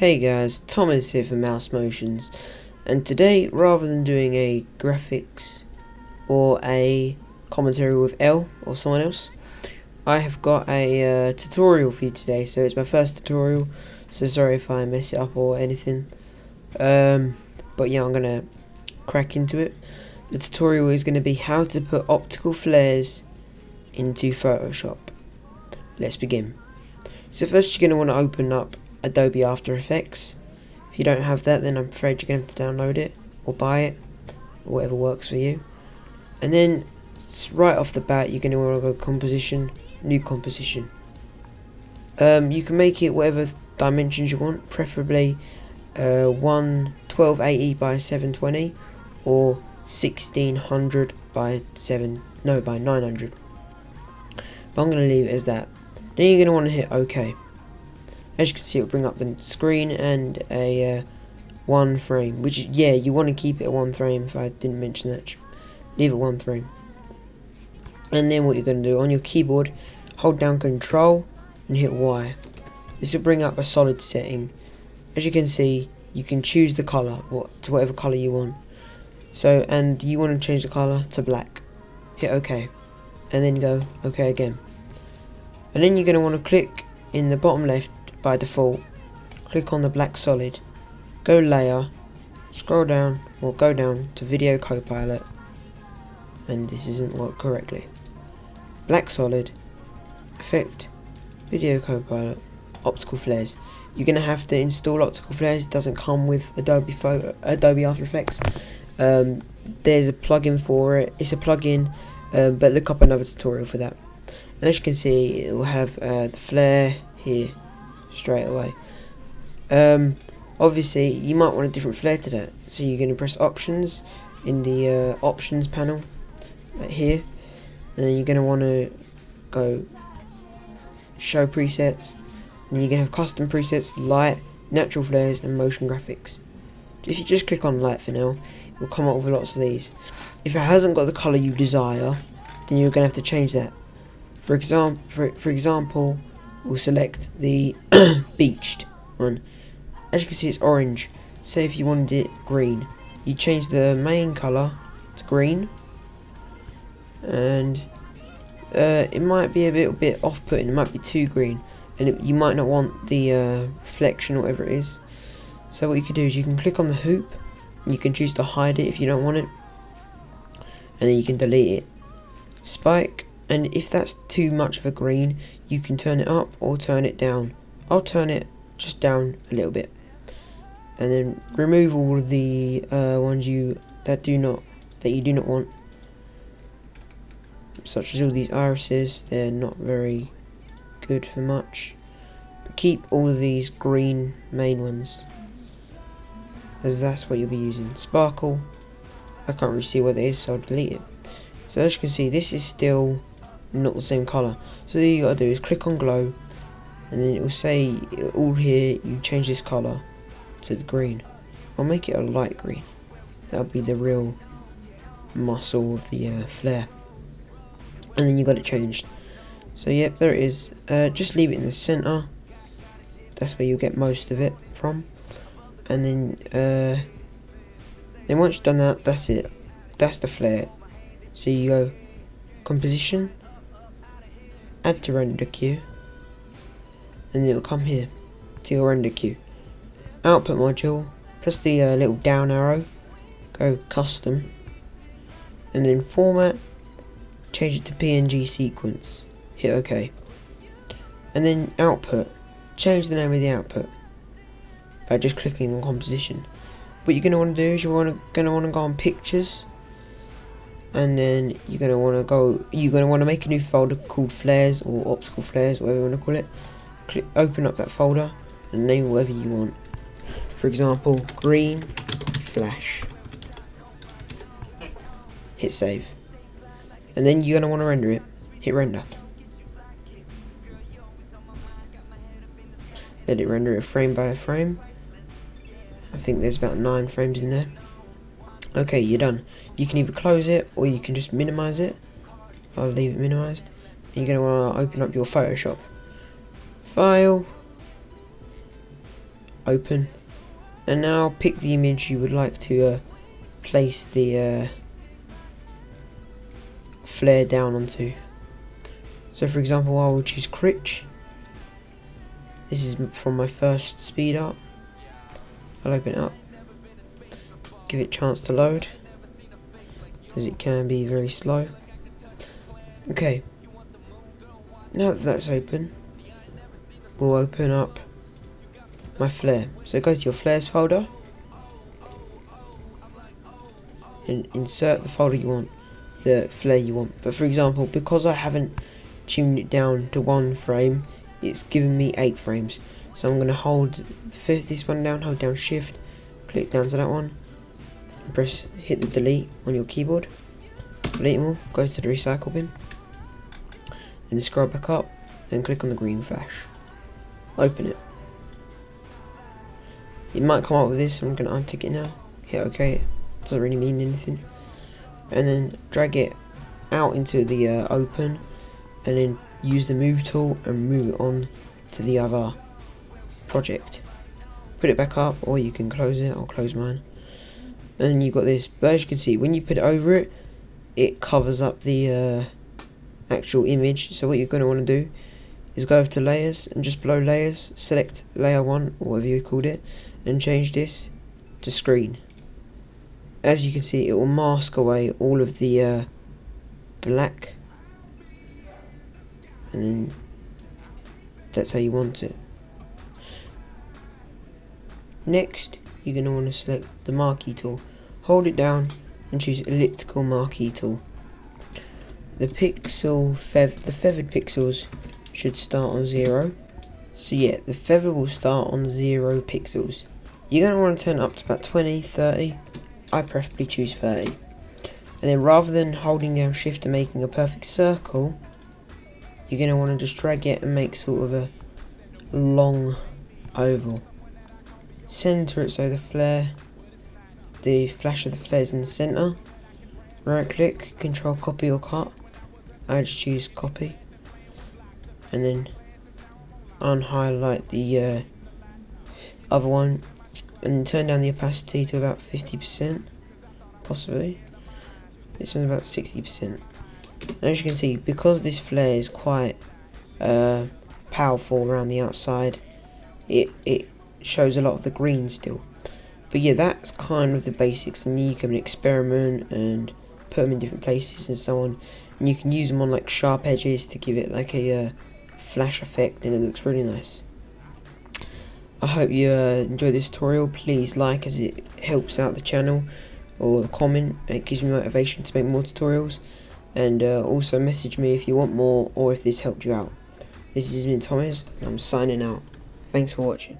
Hey guys, Tommehz here for Mouse Motions, and today, rather than doing a graphics or a commentary with L or someone else, I have got a tutorial for you today. So it's my first tutorial, so sorry if I mess it up or anything, but yeah, I'm gonna crack into it. The tutorial is going to be how to put optical flares into Photoshop. Let's begin. So first you're going to want to open up Adobe After Effects. If you don't have that, then I'm afraid you're going to have to download it or buy it, or whatever works for you. And then right off the bat you're going to want to go Composition, New Composition. You can make it whatever dimensions you want, preferably 1280 by 720 or 1600 by 900. But I'm going to leave it as that. Then you're going to want to hit OK. As you can see, it'll bring up the screen and a 1 frame, which, yeah, you want to keep it at 1 frame. If I didn't mention that, leave it 1 frame. And then what you're going to do, on your keyboard, hold down Control and hit Y. This will bring up a solid setting. As you can see, you can choose the color to whatever color you want. So, and you want to change the color to black. Hit OK, and then go OK again. And then you're going to want to click in the bottom left by default. Click on the black solid. Go Layer. Scroll down, or go down to Video Copilot. And this isn't worked correctly. Black solid. Effect. Video Copilot. Optical flares. You're going to have to install optical flares. It doesn't come with Adobe After Effects. There's a plugin for it. It's a plugin, but look up another tutorial for that. And as you can see, it will have the flare here straight away. Obviously you might want a different flare to that, so you're going to press Options in the Options panel here, and then you're going to want to go Show Presets, and you're going to have Custom Presets, Light, Natural Flares and Motion Graphics. If you just click on Light for now, it will come up with lots of these. If it hasn't got the colour you desire, then you're going to have to change that. For example, we'll select the beached one. As you can see, it's orange. Say if you wanted it green, you change the main colour to green, and it might be a little bit off-putting. It might be too green, and you might not want the reflection or whatever it is. So what you can do is you can click on the hoop, and you can choose to hide it if you don't want it, and then you can delete it. Spike. And if that's too much of a green, you can turn it up or turn it down. I'll turn it just down a little bit, and then remove all of the ones you do not want, such as all these irises. They're not very good for much, but keep all of these green main ones, as that's what you'll be using. Sparkle, I can't really see what it is, so I'll delete it. So as you can see, this is still not the same colour. So all you gotta do is click on glow, and then it will say all here, you change this colour to the green. I'll make it a light green. That'll be the real muscle of the flare. And then you got it changed. So yep, there it is. Just leave it in the centre. That's where you'll get most of it from. And then once you've done that, that's it. That's the flare. So you go Composition, Add to Render Queue, and it will come here to your render queue. Output module, press the little down arrow, go Custom, and then Format, change it to PNG Sequence, hit OK. And then Output, change the name of the output by just clicking on Composition. What you're going to want to do is you're going to want to go on Pictures, and then you're going to want to make a new folder called Flares or Optical Flares, whatever you want to call it. Open up that folder and name whatever you want. For example, Green Flash. Hit Save. And then you're going to want to render it. Hit Render. Let it render it frame by frame. I think there's about 9 frames in there. Okay, you're done. You can either close it or you can just minimize it. I'll leave it minimized. And you're going to want to open up your Photoshop. File, open, and now pick the image you would like to place the flare down onto. So for example, I will choose Critch. This is from my first speed up. I'll open it up, give it a chance to load, as it can be very slow. Okay, now that that's open, we'll open up my flare. So go to your flares folder and insert the folder you want, the flare you want. But for example, because I haven't tuned it down to 1 frame, it's giving me 8 frames. So I'm going to hold this one down, hold down shift, click down to that one, and hit the delete on your keyboard, delete them all, go to the recycle bin, and scroll back up and click on the green flash. Open it. It might come up with this, I'm going to untick it now, hit OK, it doesn't really mean anything, and then drag it out into the open, and then use the move tool and move it on to the other project. Put it back up, or you can close it. I'll close mine. And then you've got this, but as you can see, when you put it over it, it covers up the actual image. So what you're going to want to do is go over to layers, and just below layers select layer 1 or whatever you called it, and change this to screen. As you can see, it will mask away all of the black, and then that's how you want it. Next, you're going to want to select the marquee tool, hold it down and choose elliptical marquee tool. The feathered pixels should start on 0. So yeah, the feather will start on 0 pixels. You're going to want to turn it up to about 20, 30. I preferably choose 30. And then rather than holding down shift and making a perfect circle, you're going to want to just drag it and make sort of a long oval. Center it so the flash of the flare is in the center. Right click, control copy or cut. I just choose copy. And then unhighlight the other one and turn down the opacity to about 50%, possibly. This one's about 60%. As you can see, because this flare is quite powerful around the outside, it shows a lot of the green still. But yeah, that's kind of the basics, and you can experiment and put them in different places and so on, and you can use them on like sharp edges to give it like a flash effect, and it looks really nice. I hope you enjoyed this tutorial. Please like, as it helps out the channel, or comment, it gives me motivation to make more tutorials. And also message me if you want more, or if this helped you out. This has been Tommehz, and I'm signing out. Thanks for watching.